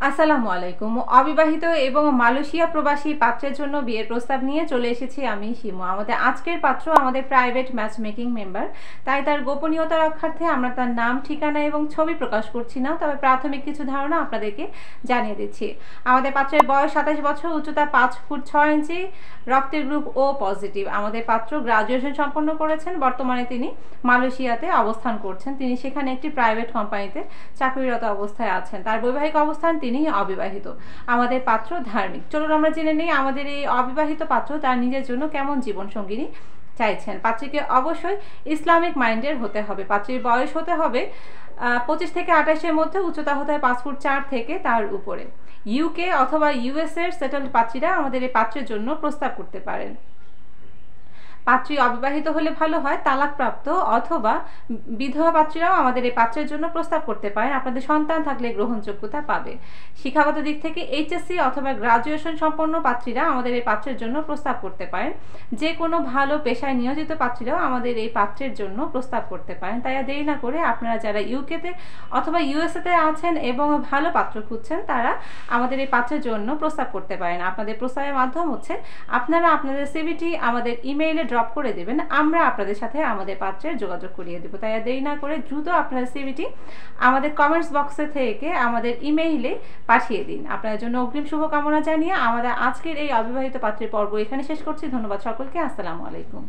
আসসালামু আলাইকুম। অবিবাহিত এবং মালয়েশিয়া প্রবাসী পাত্রের জন্য বিয়ের প্রস্তাব নিয়ে চলে এসেছি আমি শিমু। আমাদের আজকের পাত্র আমাদের প্রাইভেট ম্যাচ মেকিং মেম্বার, তাই তার গোপনীয়তা রক্ষার্থে আমরা তার নাম, ঠিকানা এবং ছবি প্রকাশ করছি না, তবে প্রাথমিক কিছু ধারণা আপনাদেরকে জানিয়ে দিচ্ছি। আমাদের পাত্রের বয়স 27 বছর, উচ্চতা 5 ফুট 6 ইঞ্চি, রক্তের গ্রুপ ও পজিটিভ। আমাদের পাত্র গ্রাজুয়েশন সম্পন্ন করেছেন, বর্তমানে তিনি মালয়েশিয়াতে অবস্থান করছেন। তিনি সেখানে একটি প্রাইভেট কোম্পানিতে চাকরিরত অবস্থায় আছেন। তার বৈবাহিক অবস্থান, তিনি অবিবাহিত। আমাদের পাত্র ধার্মিক। চলুন আমরা জেনে নিই আমাদের এই অবিবাহিত পাত্র তার নিজের জন্য কেমন জীবনসঙ্গিনী চাইছেন। পাত্রীকে অবশ্যই ইসলামিক মাইন্ডের হতে হবে। পাত্রীর বয়স হতে হবে 25 থেকে 28-এর মধ্যে, উচ্চতা হতে হয় 5 ফুট 4 থেকে তার উপরে। ইউকে অথবা ইউএসএর সেটেলড পাত্রীরা আমাদের এই পাত্রের জন্য প্রস্তাব করতে পারেন। পাত্রী অবিবাহিত হলে ভালো হয়, তালাকপ্রাপ্ত অথবা বিধবা পাত্রীরাও আমাদের এই পাত্রের জন্য প্রস্তাব করতে পারেন। আপনাদের সন্তান থাকলে গ্রহণযোগ্যতা পাবে। শিক্ষাগত দিক থেকে এইচএসসি অথবা গ্রাজুয়েশন সম্পন্ন পাত্রীরা আমাদের এই পাত্রের জন্য প্রস্তাব করতে পারেন। যে কোনো ভালো পেশায় নিয়োজিত পাত্রীরাও আমাদের এই পাত্রের জন্য প্রস্তাব করতে পারেন। তাই আর দেরি না করে আপনারা যারা ইউকেতে অথবা ইউএসএতে আছেন এবং ভালো পাত্র খুঁজছেন, তারা আমাদের এই পাত্রের জন্য প্রস্তাব করতে পারেন। আপনাদের প্রস্তাবের মাধ্যম হচ্ছে আপনারা আপনাদের সিভিটি আমাদের ইমেইলে ড্রপ করে দেবেন, আমরা আপনাদের সাথে আমাদের পাত্রের যোগাযোগ করিয়ে দেবো। তাই আর দেরি না করে দ্রুত আপনাদের সিভিটি আমাদের কমেন্টস বক্সে থেকে আমাদের ইমেইলে পাঠিয়ে দিন। আপনাদের জন্য অগ্রিম শুভকামনা জানিয়ে আমাদের আজকের এই অবিবাহিত পাত্রের পর্ব এখানে শেষ করছি। ধন্যবাদ সকলকে। আসসালামু আলাইকুম।